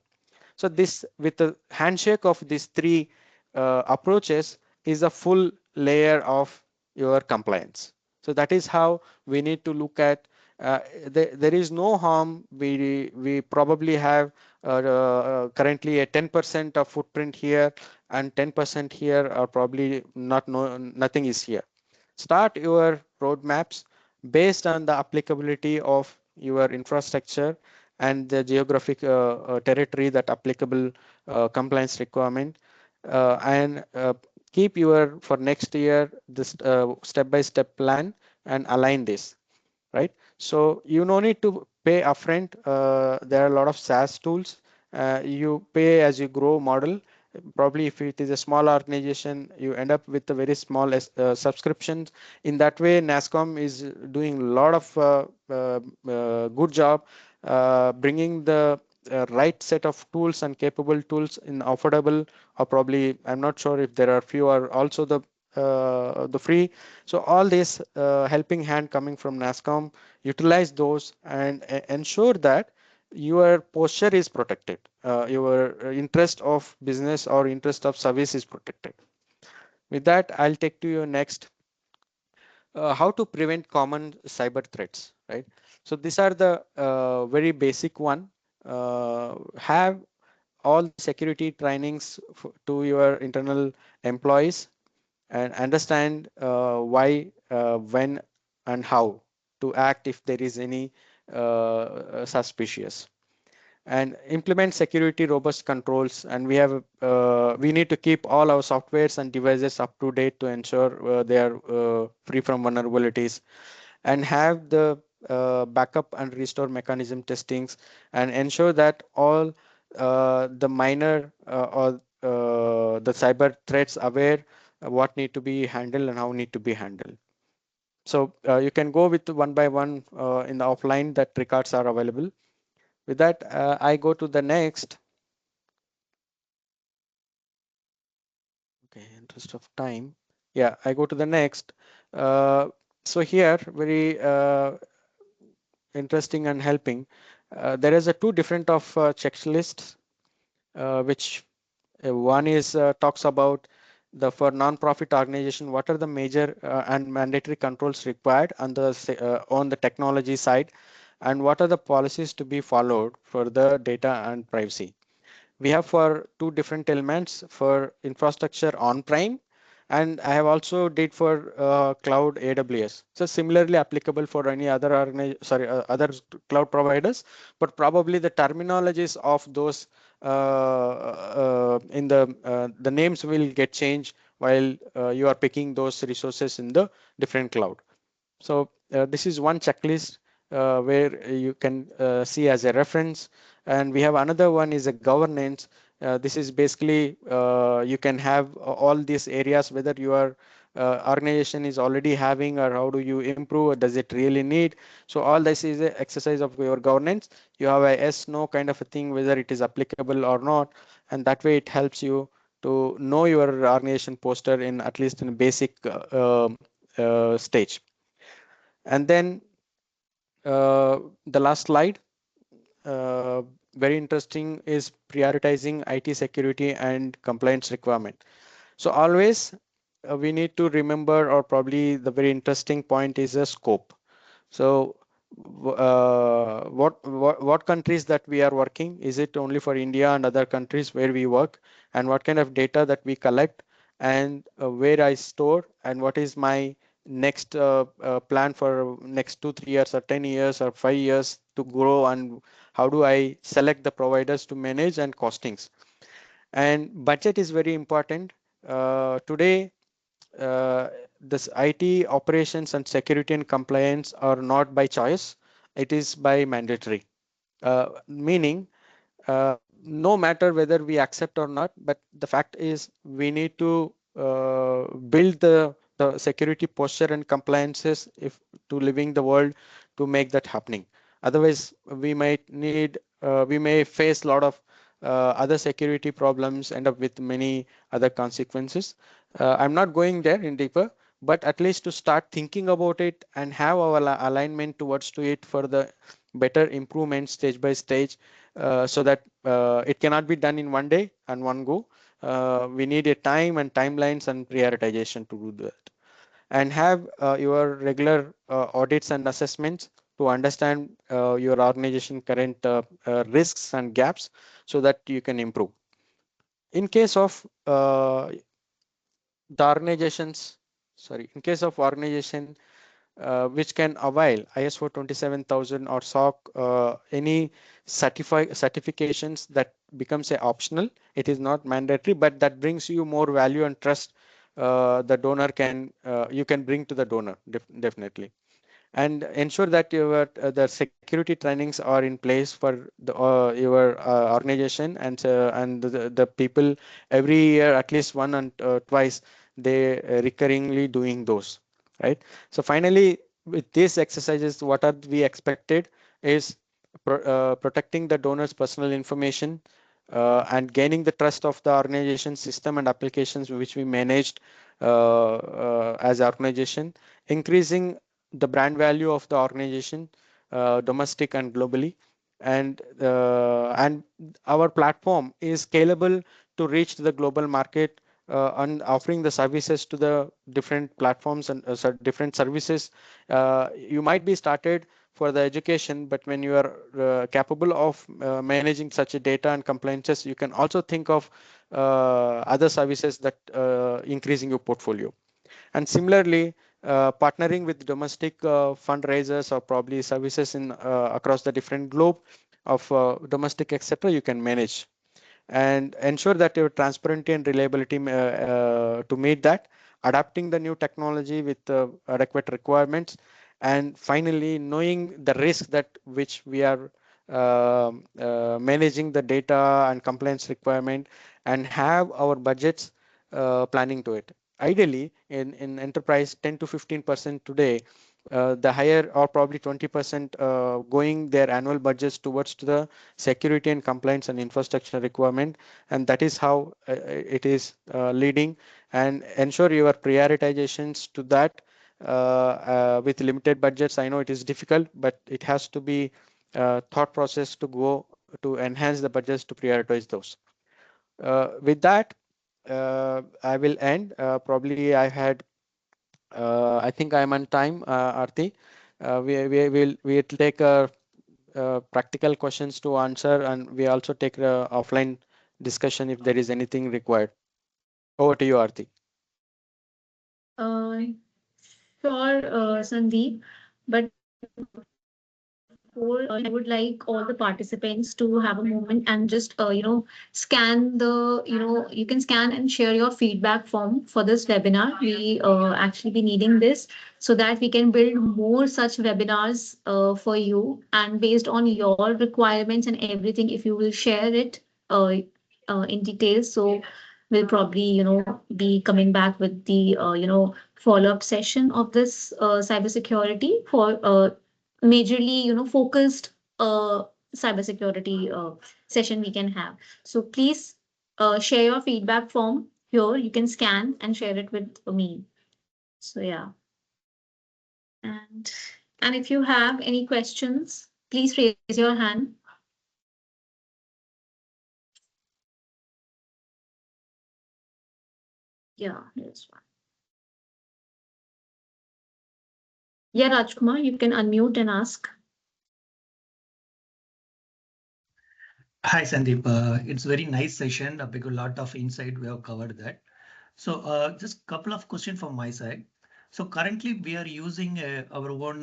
So this, with the handshake of these three approaches, is a full layer of your compliance. So that is how we need to look at. There is no harm. We probably have currently a 10% of footprint here and 10% here, or probably not. No, nothing is here. Start your roadmaps based on the applicability of your infrastructure and the geographic territory that applicable compliance requirement, and keep your for next year this step-by-step plan and align this, right? So you no need to pay upfront. There are a lot of SaaS tools. You pay as you grow model. Probably if it is a small organization, you end up with a very small subscriptions. In that way, Nasscom is doing a lot of good job bringing the right set of tools and capable tools in affordable, or probably I'm not sure if there are few are also the free. So all this helping hand coming from Nasscom, utilize those and ensure that your posture is protected, your interest of business or interest of service is protected. With that, I'll take to you next, how to prevent common cyber threats, right? So these are the very basic one. Have all the security trainings to your internal employees, and understand why, when, and how to act if there is any suspicious, and implement security robust controls. And we need to keep all our softwares and devices up to date to ensure they are free from vulnerabilities, and have the backup and restore mechanism testings, and ensure that all the minor the cyber threats aware what need to be handled and how need to be handled. So you can go with one by one in the offline, that records are available. With that, I go to the next. Okay, interest of time. Yeah, I go to the next. Uh, so here, very interesting and helping. There is a two different of checklists, which one is talks about the for non-profit organization, what are the major and mandatory controls required on the technology side, and what are the policies to be followed for the data and privacy. We have for two different elements for infrastructure on-prem, and I have also did for cloud AWS. So similarly applicable for any other other cloud providers, but probably the terminologies of those in the names will get changed while you are picking those resources in the different cloud. So this is one checklist where you can see as a reference. And we have another one is a governance. This is basically you can have all these areas, whether your organization is already having, or how do you improve, or does it really need. So all this is an exercise of your governance. You have a yes no kind of a thing, whether it is applicable or not, and that way it helps you to know your organization poster in at least in a basic stage. And then the last slide, uh, very interesting, is prioritizing IT security and compliance requirement. So always we need to remember, or probably the very interesting point is a scope. So what countries that we are working? Is it only for India and other countries where we work? And what kind of data that we collect, and where I store, and what is my next plan for next 2 3 years or 10 years or 5 years to grow, and how do I select the providers to manage, and costings. And budget is very important. Today this IT operations and security and compliance are not by choice, it is by mandatory. Meaning, no matter whether we accept or not, but the fact is we need to build the security posture and compliances if to living the world to make that happening. Otherwise, we may face a lot of other security problems, end up with many other consequences. I'm not going there in deeper, but at least to start thinking about it and have our alignment towards to it for the better improvements stage by stage, so that it cannot be done in one day and one go. We need a time and timelines and prioritization to do that, and have your regular audits and assessments to understand your organization current risks and gaps, so that you can improve. In case of the organizations, sorry, in case of organization which can avail ISO 27000 or SOC, any certifications, that becomes a optional. It is not mandatory, but that brings you more value and trust. The donor can you can bring to the donor, definitely. And ensure that your the security trainings are in place for your organization, and the people every year, at least one and twice, they recurringly doing those, right? So finally, with these exercises, what are we expected is protecting the donor's personal information, and gaining the trust of the organization system and applications which we managed as organization, increasing the brand value of the organization, domestic and globally, and our platform is scalable to reach the global market, and offering the services to the different platforms and different services. You might be started for the education, but when you are capable of managing such a data and compliances, you can also think of other services that increasing your portfolio. And similarly, partnering with domestic fundraisers or probably services in across the different globe of domestic, etc., you can manage, and ensure that your transparency and reliability to meet that, adapting the new technology with adequate requirements, and finally knowing the risk that which we are managing the data and compliance requirement, and have our budgets planning to it. Ideally, in enterprise, 10 to 15% today, the higher or probably 20% going their annual budgets towards to the security and compliance and infrastructure requirement, and that is how it is leading. And ensure your prioritizations to that with limited budgets. I know it is difficult, but it has to be thought process to go to enhance the budgets to prioritize those. With that, I will end. Probably I had I think I'm on time, Arti. We'll take practical questions to answer, and we also take offline discussion if there is anything required. Over to you, Arti. Uh, sure, Sandeep. But before, I would like all the participants to have a moment and just, scan you can scan and share your feedback form for this webinar. We actually be needing this so that we can build more such webinars for you. And based on your requirements and everything, if you will share it uh, in details, so we'll probably, be coming back with the, follow-up session of this cybersecurity for majorly, focused cybersecurity session we can have. So please share your feedback form here. You can scan and share it with me. So yeah, and and if you have any questions, please raise your hand. Yeah, there's one. Yeah, Rajkumar, you can unmute and ask. Hi, Sandeep. It's very nice session. A big lot of insight. We have covered that. So just couple of questions from my side. So currently we are using our own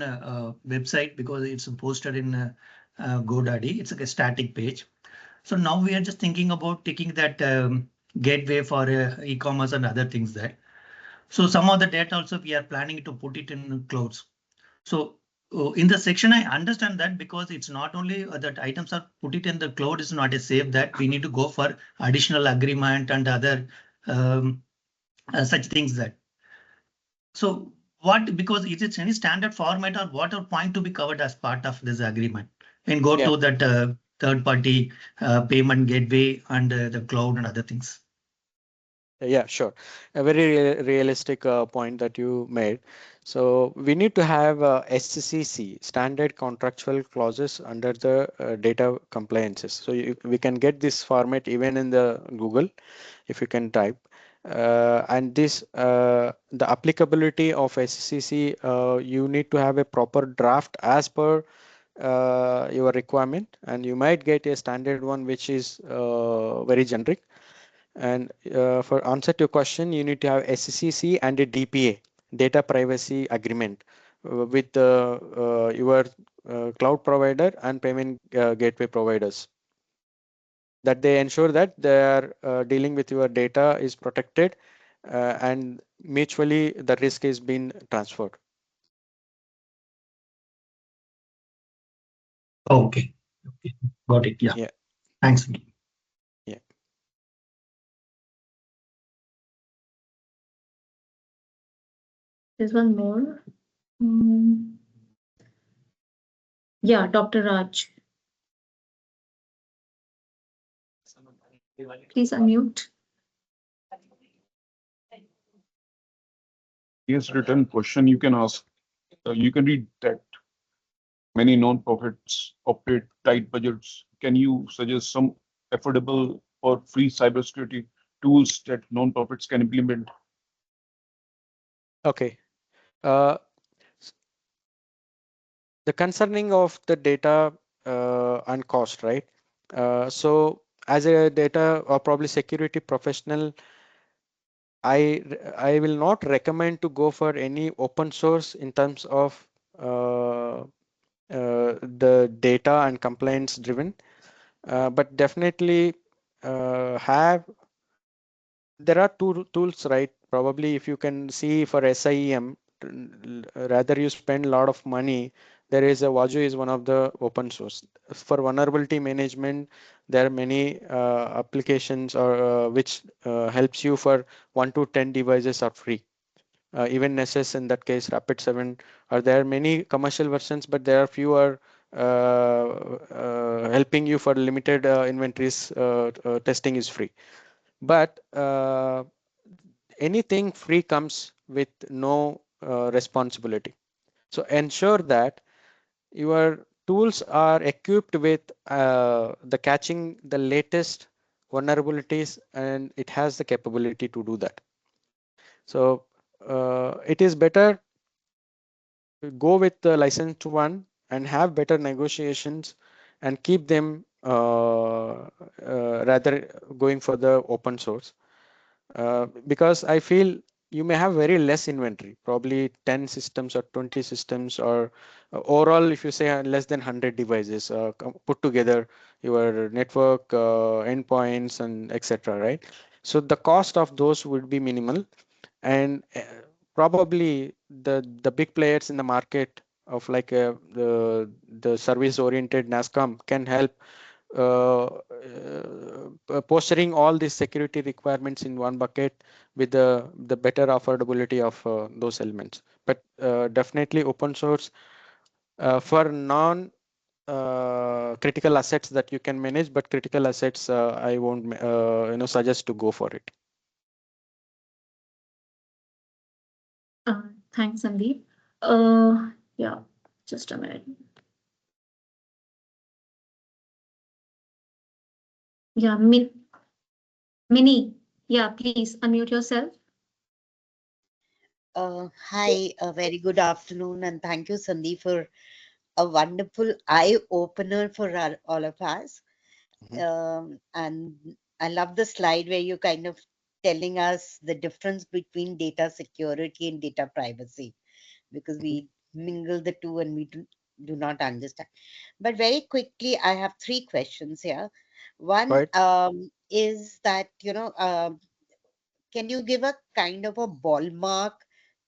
website because it's posted in GoDaddy. It's like a static page. So now we are just thinking about taking that gateway for e-commerce and other things there. So some of the data also we are planning to put it in clouds. So in the section, I understand that because it's not only that items are put it in the cloud is not a safe, that we need to go for additional agreement and other such things that. So what, because is it any standard format or what are point to be covered as part of this agreement and go Yeah. to that third party payment gateway and the cloud and other things? Yeah, sure. A very realistic point that you made. So we need to have SCC, standard contractual clauses under the data compliances. So we can get this format even in the Google if you can type. And this the applicability of SCC, you need to have a proper draft as per your requirement, and you might get a standard one which is very generic. And for answer to your question, you need to have SCC and a DPA, data privacy agreement, with your cloud provider and payment gateway providers, that they ensure that they are dealing with your data is protected, and mutually the risk is being transferred. Okay. Okay. Got it. Yeah. Yeah, Thanks. yeah. There's one more. Mm, yeah, Dr. Raj, please unmute. Yes, written question you can ask. You can read that many non-profits operate tight budgets. Can you suggest some affordable or free cybersecurity tools that non-profits can implement? Okay. Uh, the concerning of the data and cost, right? So as a data or probably security professional, I will not recommend to go for any open source in terms of the data and compliance driven, but definitely have there are two tools, right? Probably if you can see for SIEM, rather you spend a lot of money. There is a Waju is one of the open source. For vulnerability management, there are many applications or which helps you for 1 to 10 devices are free. Even Nessus in that case, Rapid 7, are there many commercial versions, but there are fewer helping you for limited inventories. Testing is free, but anything free comes with no responsibility. So ensure that your tools are equipped with the catching the latest vulnerabilities, and it has the capability to do that. So it is better to go with the licensed one and have better negotiations and keep them rather going for the open source. Because I feel you may have very less inventory, probably 10 systems or 20 systems, or overall, if you say less than 100 devices put together, your network, endpoints, and etc. Right? So the cost of those would be minimal, and probably the big players in the market of like the service oriented Nasscom can help posturing all these security requirements in one bucket with the better affordability of those elements. But definitely open source for non critical assets that you can manage, but critical assets I won't suggest to go for it. Thanks, Sandeep. Yeah, just a minute. Yeah, Mini. Yeah, please unmute yourself. Hi, a very good afternoon, and thank you, Sandeep, for a wonderful eye opener for all of us. Mhm. And I love the slide where you're kind of telling us the difference between data security and data privacy, because Mhm. we mingle the two and we do not understand. But very quickly, I have three questions here. One Right. is that, can you give a kind of a ballpark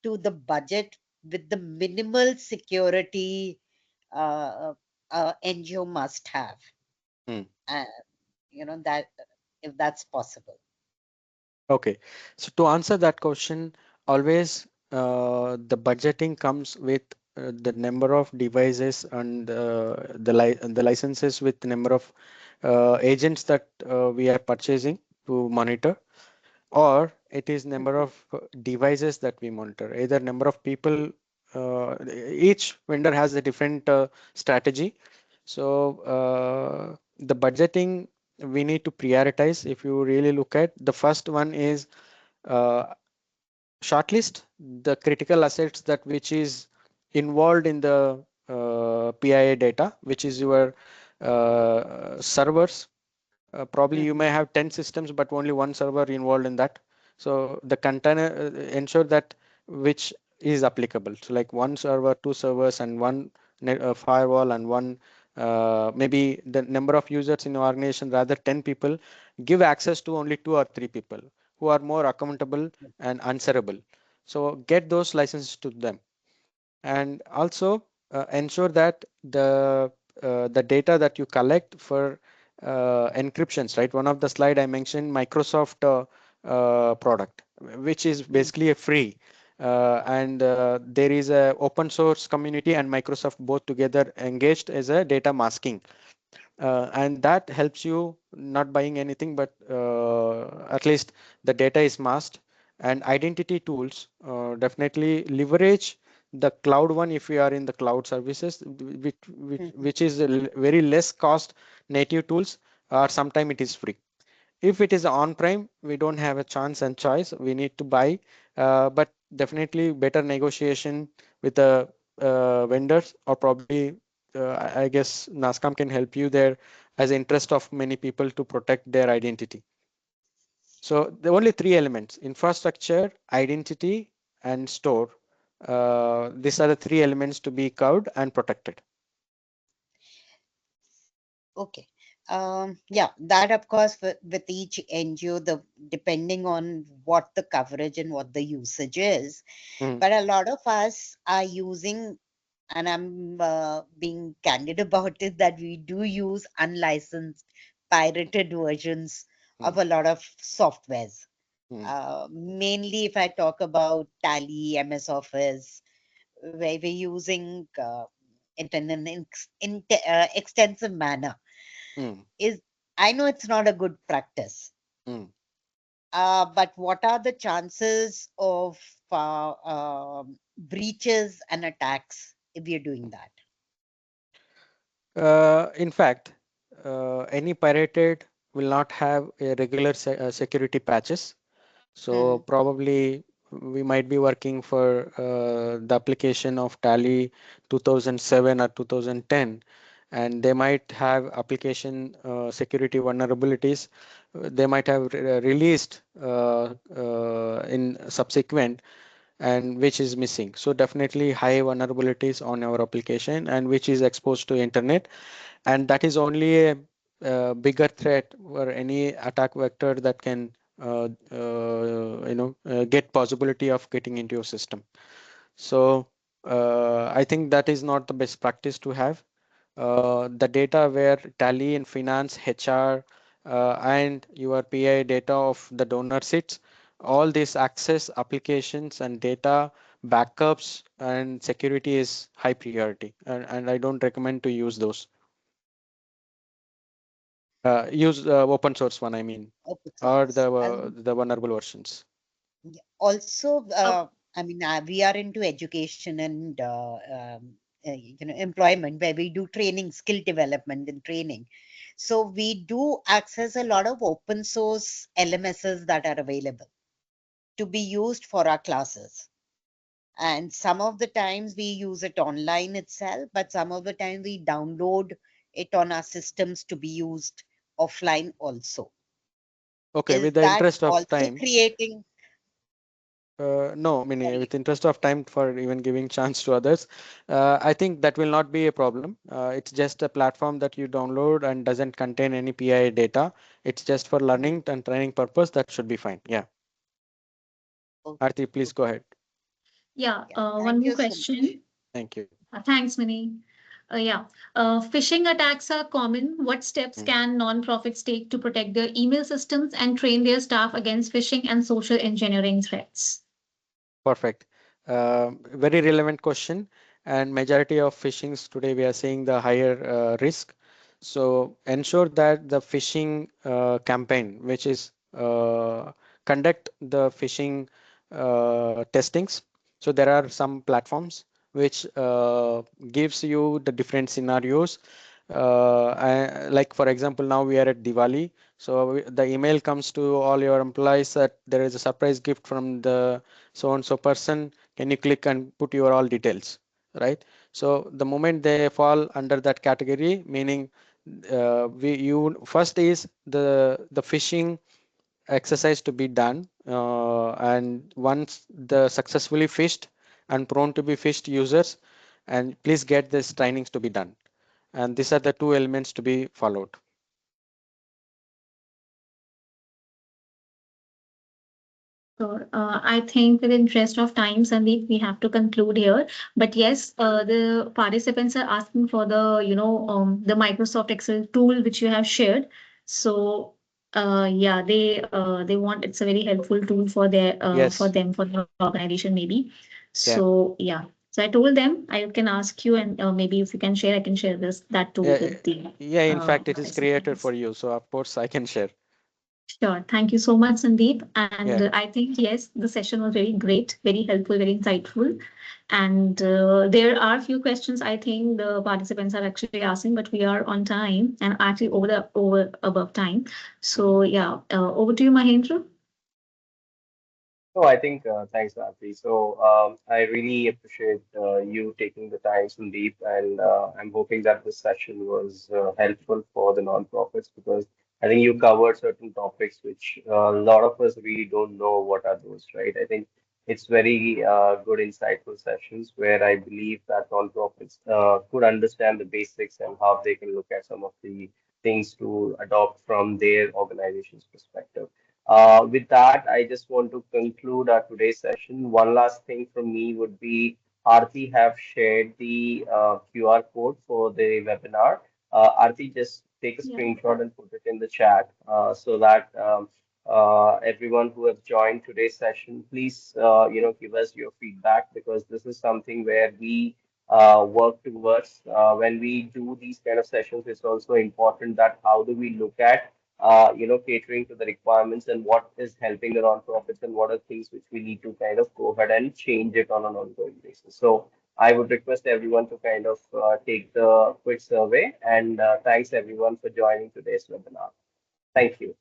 to the budget with the minimal security NGO must have? Mm. Uh, that if that's possible. Okay, so to answer that question, always the budgeting comes with the number of devices and the licenses with the number of agents that we are purchasing to monitor. or it is number of devices that we monitor, either number of people. Each vendor has a different strategy. So the budgeting we need to prioritize. If you really look at the first one is uh, shortlist the critical assets that which is involved in the PIA data, which is your servers. Probably you Mhm, may have 10 systems, but only one server involved in that. So the container ensure that which is applicable. So like one server, two servers, and one firewall, and one maybe the number of users in the organization, rather 10 people, give access to only two or three people who are more accountable and answerable. So get those licenses to them, and also ensure that the data that you collect for encryptions, right? One of the slide I mentioned Microsoft product, which is mhm, basically a free, and there is a open source community and Microsoft both together engaged as a data masking, and that helps you not buying anything, but at least the data is masked. And identity tools, definitely leverage the cloud one if you are in the cloud services, which, which, mhm. which is a very less cost native tools, or sometime it is free. If it is on-prem, we don't have a chance and choice. We need to buy, but definitely better negotiation with the vendors, or probably I guess Nasscom can help you there as interest of many people to protect their identity. So the only three elements: infrastructure, identity, and store. These are the three elements to be covered and protected. Okay. Yeah, that of course with each NGO, the depending on what the coverage and what the usage is. Mm, But a lot of us are using, and I'm being candid about it, that we do use unlicensed, pirated versions mm, of a lot of softwares. mm, Mainly, if I talk about Tally, MS Office, where we're using it in an extensive manner, mm, is I know it's not a good practice, mm. but what are the chances of breaches and attacks if we are doing that? In fact, any pirated will not have a regular security patches. So Hmm. probably we might be working for the application of Tally 2007 or 2010, and they might have application security vulnerabilities. They might have released in subsequent, and which is missing. So definitely high vulnerabilities on our application and which is exposed to internet, and that is only a bigger threat or any attack vector that can get possibility of getting into your system. So I think that is not the best practice to have. The data where tally and finance, HR, and your PI data of the donor sits, all these access applications and data backups and security is high priority, and I don't recommend to use those. Use open source one, I mean, Open or source. the vulnerable versions. Yeah, also, Uh, I mean, we are into education and employment, where we do training, skill development and training. So we do access a lot of open source LMSs that are available to be used for our classes. And some of the times we use it online itself, but some of the time we download it on our systems to be used offline also. Okay, with Is the that interest of also time, creating? no, I mean, Sorry. with interest of time for even giving chance to others, I think that will not be a problem. It's just a platform that you download and doesn't contain any PI data. It's just for Mhm. learning and training purpose. That should be fine. Yeah. Okay. Arti, please go Okay. ahead. yeah, Yeah. one Thank more you so much. question. Thank you. Thanks, Mini. Yeah, phishing attacks are common. What steps Mm. can nonprofits take to protect their email systems and train their staff against phishing and social engineering threats? Perfect. Very relevant question. And majority of phishings today we are seeing the higher risk. So ensure that the phishing campaign, which is conduct the phishing testings. So there are some platforms which gives you the different scenarios. Like for example, now we are at Diwali, so the email comes to all your employees that there is a surprise gift from the so and so person. Can you click and put your all details, right? So the moment they fall under that category, meaning we you first is the phishing exercise to be done, and once the successfully fished and prone to be fished users, and please get this trainings to be done, and these are the two elements to be followed. So I think with the interest of time, Sandeep, we have to conclude here. But yes, the participants are asking for the, the Microsoft Excel tool which you have shared. So yeah, they want it's a very helpful tool for their for Yes. them for the organization maybe. Yeah. So yeah, so I told them I can ask you and maybe if you can share, I can share this that tool Yeah. with the Yeah, in fact it is created participants. for you, so of course I can share. Sure. Thank you so much, Sandeep. And Yeah. I think, yes, the session was very great, very helpful, very insightful. And there are a few questions I think the participants are actually asking, but we are on time and actually over above time. Mhm. So yeah, over to you, Mahendra. So I think thanks, Aarti. So I really appreciate you taking the time, Sandeep, and I'm hoping that this session was helpful for the nonprofits because I think you covered certain topics which a lot of us really don't know what are those, right? I think it's very good, insightful sessions where I believe that nonprofits could understand the basics and how they can look at some of the things to adopt from their organization's perspective. With that, I just want to conclude our today's session. One last thing from me would be Aarti have shared the QR code for the webinar. Aarti, just take a Yeah. screenshot and put it in the chat so that everyone who have joined today's session, please give us your feedback because this is something where we work towards. When we do these kind of sessions, it's also important that how do we look at catering to the requirements and what is helping the nonprofits and what are things which we need to kind of go ahead and change it on an ongoing basis. So I would request everyone to kind of take the quick survey and thanks everyone for joining today's webinar. Thank you.